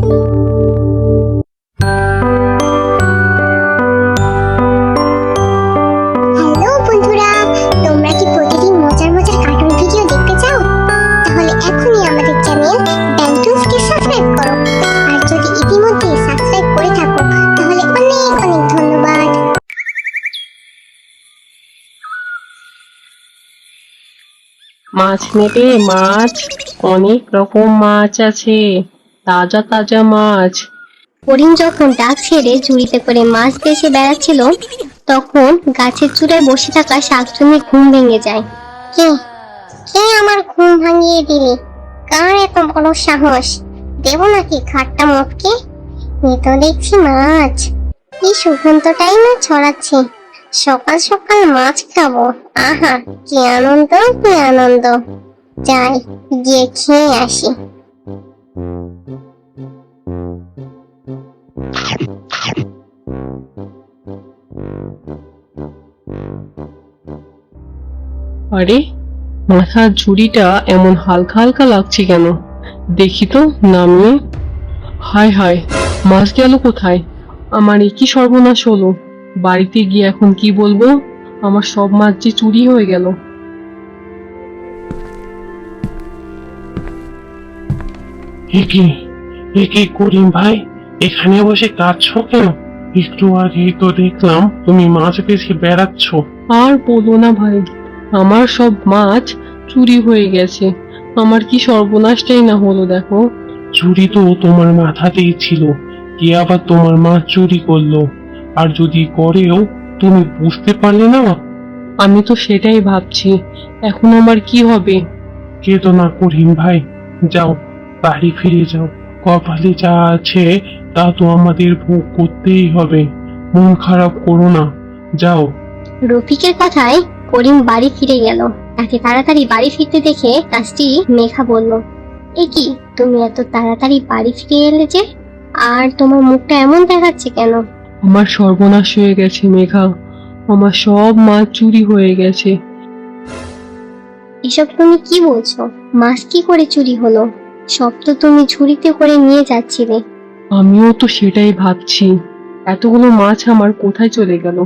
Hello বন্ধুরা, তোমরা কি প্রতিদিন মজার মজার কার্টুন ভিডিও দেখতে চাও? তাহলে এখনই আমাদের চ্যানেল ব্যান্টুসকে সাবস্ক্রাইব করো। আর যদি ইতিমধ্যে সাবস্ক্রাইব করে থাকো তাহলে অনেক অনেক ধন্যবাদ। মাছ নেবে? মাছ, অনেক রকম মাছ আছে, তাজা তাজা মাছ। হরিণ যখন ডাক ছেড়ে ঝুড়িতে করে মাছ ভেসে বেড়াচ্ছিল, তখন গাছের চূড়ায় বসে থাকা শাকচুন্নির ঘুম ভেঙে যায়। কে কে আমার ঘুম ভাঙিয়ে দিলি? কার এত বড় সাহস? দেব নাকি খাটটা মটকে? এ তো দেখছি মাছ, কি সুগন্ধটাই না ছড়াচ্ছে। সকাল সকাল মাছ খাবো, আহা কি আনন্দ কি আনন্দ। যাই গিয়ে খেয়ে আসি। আরে, মাথার ঝুড়িটা এমন হালকা হালকা লাগছে কেন? দেখি তো নামিয়ে। হায় হায়, মাছ গেল কোথায়? আমার এ কি সর্বনাশ হলো! বাড়িতে গিয়ে এখন কি বলবো? আমার সব মাছ যে চুরি হয়ে গেল। একে করিম ভাই, এখানে বসে কাঁদছো কেন? একটু আগেই তো দেখলাম তুমি মাছ বেছে বেড়াচ্ছ। আর বলো না ভাই, আমার সব মাছ চুরি হয়ে গেছে। আমার কি সর্বনাশটাই না হলো দেখো। চুরি তো তোমার মাথাতেই ছিল, কে আবার তোমার মাছ চুরি করলো? আর যদি করেও তুমি বুঝতে পারলে না? আমি তো সেটাই ভাবছি, এখন আমার কি হবে? কেঁদো না করিম ভাই, যাও বাড়ি ফিরে যাও। কপালে যা আছে তা তো আমাদের ভোগ করতেই হবে। মন খারাপ করো না, যাও। রফিকের কথায় করিম বাড়ি ফিরে গেল। তাকে তাড়াতাড়ি বাড়ি ফিরতে দেখে তার স্ত্রী মেঘা বলল, এ কি, তুমি এত তাড়াতাড়ি বাড়ি ফিরে এলে যে? আর তোমার মুখটা এমন দেখাচ্ছে কেন? আমার সর্বনাশ হয়ে গেছে মেঘা, আমার সব মাছ চুরি হয়ে গেছে। এসব তুমি কি বলছো? মাছ কি করে চুরি হলো? সব তো তুমি ঝুড়িতে করে নিয়ে যাচ্ছিলে। আমিও তো সেটাই ভাবছি, এতগুলো মাছ আমার কোথায় চলে গেল?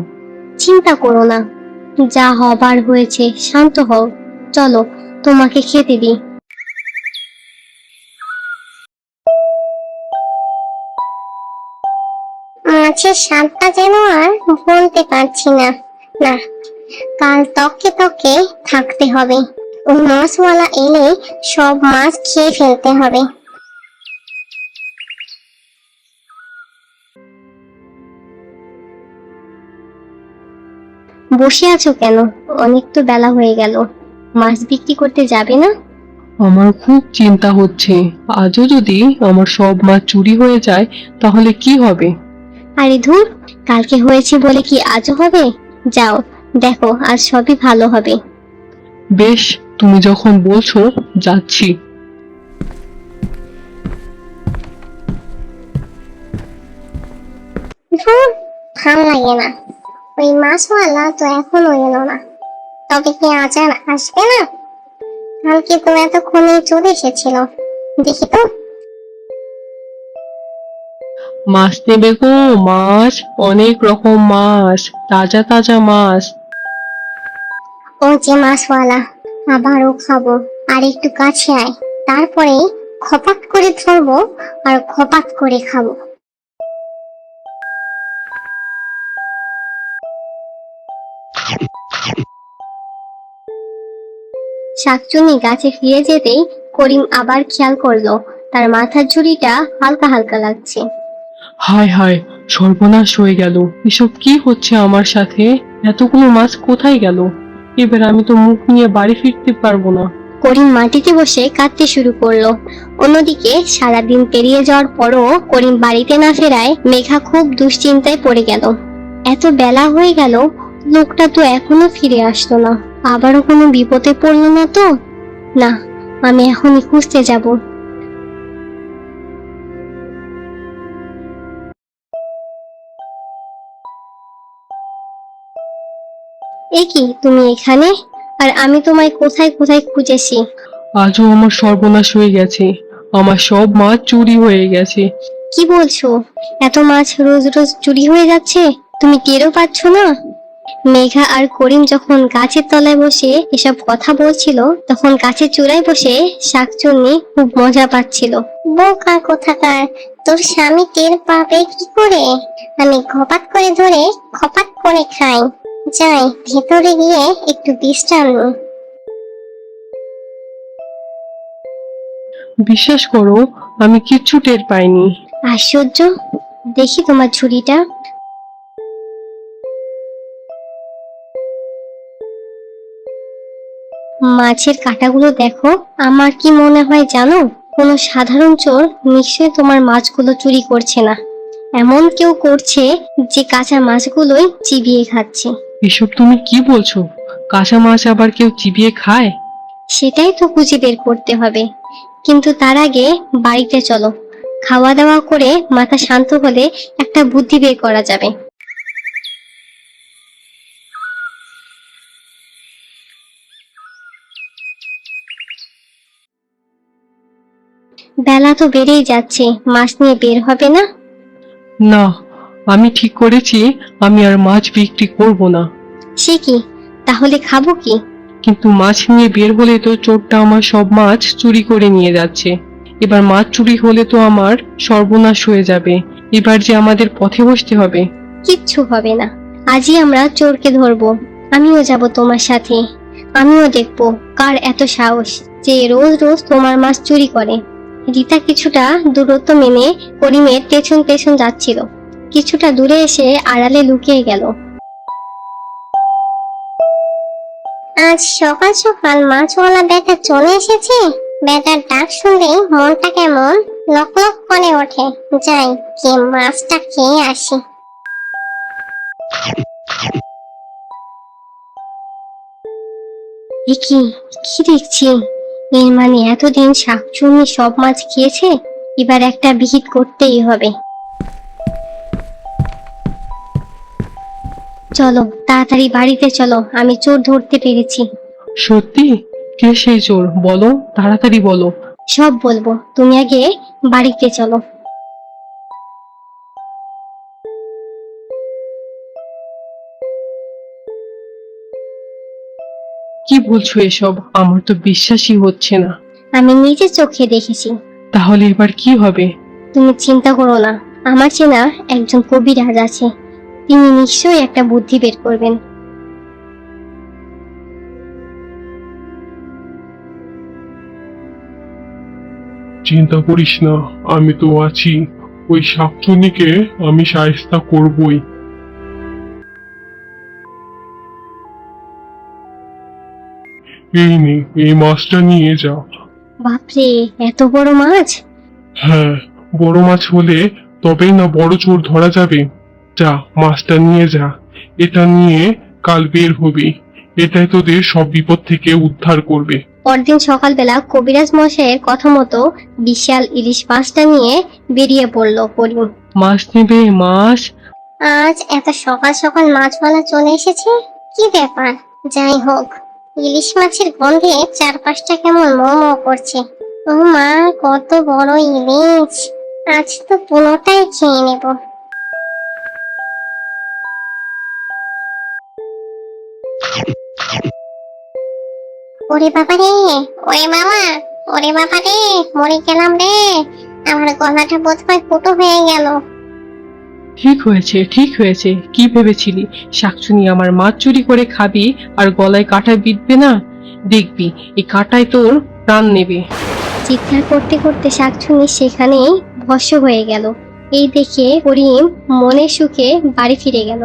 চিন্তা করো না, যা হবার হয়েছে, শান্ত হও। চলো তোমাকে খেতে দিই। মাছের স্বাদটা যেন আর বলতে পারছি না। না, কাল তকে তকে থাকতে হবে। ওই মাছওয়ালা এলে সব মাছ খেয়ে ফেলতে হবে। বসে আছো কেন? অনেক তো বেলা হয়ে গেল। মাছ বিক্রি করতে যাবে না? আমার খুব চিন্তা হচ্ছে, আজও যদি আমার সব মাছ চুরি হয়ে যায় তাহলে কি হবে? আরে ধুর, কালকে হয়েছে বলে কি আজও হবে? যাও, দেখো আজ সবই ভালো হবে। বেশ, তুমি যখন বলছো যাচ্ছি। ধুর, ভালো লাগে না। ওই মাছওয়ালা তো এখনো এলো না। তবে কি আজ আর আসবে না? কালকে তো এতক্ষণে চলে এসেছিল। দেখি তো। মাছ নেবে গো? মাছ, অনেক রকম মাছ, তাজা তাজা মাছ। ও যে মাছওয়ালা, আবারও খাবো। আর একটু কাছে আয়, তারপরে খপাত করে ধরবো আর খপাত করে খাবো। শাকচুন্নি গাছে ফিরে যেতেই করিম আবার খেয়াল করলো তার মাথার ঝুড়িটা হালকা হালকা লাগছে। হায় হায়, সর্বনাশ হয়ে গেল! এসব কি হচ্ছে আমার সাথে? এতগুলো মাছ কোথায় গেল? এবার আমি তো মুখ নিয়ে বাড়ি ফিরতে পারবো না। করিম মাটিতে বসে কাঁদতে শুরু করলো। অন্যদিকে সারাদিন পেরিয়ে যাওয়ার পরও করিম বাড়িতে না ফেরায় মেঘা খুব দুশ্চিন্তায় পড়ে গেল। এত বেলা হয়ে গেল, লোকটা তো এখনো ফিরে আসলো না। আবারও কোনো বিপদে পড়লো না তো? না, আমি এখনই খুঁজতে যাব। এ কি, তুমি এখানে? আর আমি তোমায় কোথায় কোথায় খুঁজেছি। আজও আমার সর্বনাশ হয়ে গেছে। আমার সব মাছ চুরি হয়ে গেছে। কি বলছো? এত মাছ রোজ রোজ চুরি হয়ে যাচ্ছে, তুমি টেরও পাচ্ছ না? মেঘা আর করিম যখন গাছের তলায় বসে এসব কথা বলছিল, তখন গাছের চূড়ায় বসে শাকচুন্নি খুব মজা পাচ্ছিল। বোকা কোথাকার, তোর স্বামী টের পাবে কি করে? আমি ঘপাত করে ধরে খপাত করে খাই। যাই ভেতরে গিয়ে একটু বিশ্রাম নিই। বিশ্বাস করো, আমি কিচ্ছু টের পাইনি। আশ্চর্য, দেখি তোমার ঝুড়িটা। মাছের কাঁটাগুলো দেখো। আমার কি মনে হয় জানো, কোনো সাধারণ চোর নিশ্চয়ই তোমার মাছগুলো চুরি করছে না। এমন কেউ করছে যে কাঁচা মাছগুলোই চিবিয়ে খাচ্ছে। এসব তুমি কি বলছো? কাঁচা মাছ আবার কেউ চিবিয়ে খায়? সেটাই তো খুঁজে বের করতে হবে। কিন্তু তার আগে বাড়িতে চলো, খাওয়া দাওয়া করে মাথা শান্ত হলে একটা বুদ্ধি বের করা যাবে। বেলা তো বেড়েই যাচ্ছে, মাছ নিয়ে বের হবে না? না, আমি ঠিক করেছি আমি আর মাছ বিক্রি করব না। সে কি, তাহলে খাবো কি? কিন্তু মাছ নিয়ে বের হলে তো চোরটা আমার সব মাছ চুরি করে নিয়ে যাচ্ছে। এবার মাছ চুরি হলে তো আমার সর্বনাশ হয়ে যাবে। এবার যে আমাদের পথে বসতে হবে। কিচ্ছু হবে না, আজই আমরা চোরকে ধরবো। আমিও যাব তোমার সাথে। আমিও দেখবো কার এত সাহস যে রোজ রোজ তোমার মাছ চুরি করে। রীতা কিছুটা দূরত্ব মেনে করিমের পেছন পেছন যাচ্ছিল। কিছুটা দূরে এসে আড়ালে লুকিয়ে গেল। আজ সকাল সকাল মাছওয়ালা বেটা চলে এসেছে। বেটার ডাক শুনলেই মনটা কেমন লক লক করে ওঠে। যাই গিয়ে মাছটা খেয়ে আসি। এ কি, কি দেখছি? এর মানে এতদিন শাকচুন্নি সব মাছ খেয়েছে। এবার একটা বিহিত করতেই হবে। চলো তাড়াতাড়ি বাড়িতে চলো, আমি চোর ধরতে পেরেছি। সত্যি? কে সেই চোর? বলো, তাড়াতাড়ি বলো। সব বলবো, তুমি আগে বাড়িতে চলো। কি বলছো এসব? আমার তো বিশ্বাসই হচ্ছে না। আমি নিজের চোখে দেখেছি। তাহলে এবার কি হবে? তুমি চিন্তা করো না, আমার চেনা একজন কবিরাজ আছে। তিনি নিশ্চয়ই একটা বুদ্ধি বের করবেন। চিন্তা করিস না, আমি তো আছি। ওই শাকচুন্নিকে আমি শায়েস্তা করবই। এই নে, এই মাছটা নিয়ে যা। বাপরে, এত বড় মাছ! হ্যাঁ, বড় মাছ হলে তবেই না বড় চোর ধরা যাবে। যা, মাছটা নিয়ে যা। এটা নিয়ে কাল বের হবি। এটাই তোদের সব বিপদ থেকে উদ্ধার করবে। পরদিন সকালবেলা কবিরাজ মশাইয়ের কথা মতো বিশাল ইলিশ মাছটা নিয়ে বেরিয়ে পড়ল করিম। মাছ নেবে? মাছ? আজ এত সকাল সকাল মাছওয়ালা চলে এসেছে, কি ব্যাপার? যাই হোক, ইলিশ মাছের গন্ধে চারপাশটা কেমন মো মো করছে। ও মা, কত বড় ইলিশ! আজ তো পুরোটাই খেয়ে নেব। ওরে বাবা রে, ওরে বাবা, ওরে বাবা রে, মরে গেলাম রে। আমার গলাটা বোধহয় ফুটো হয়ে গেল। ঠিক হয়েছে, ঠিক হয়েছে। কি ভেবেছিলি শাকচুনি আমার মাছ চুরি করে খাবি আর গলায় কাঁটা বিঁধবে না? দেখবি এই কাঁটায় তোর প্রাণ নেবে। চিৎকার করতে করতে শাকচুন্নি সেখানেই ভস্ম হয়ে গেল। এই দেখে করিম মনের সুখে বাড়ি ফিরে গেল।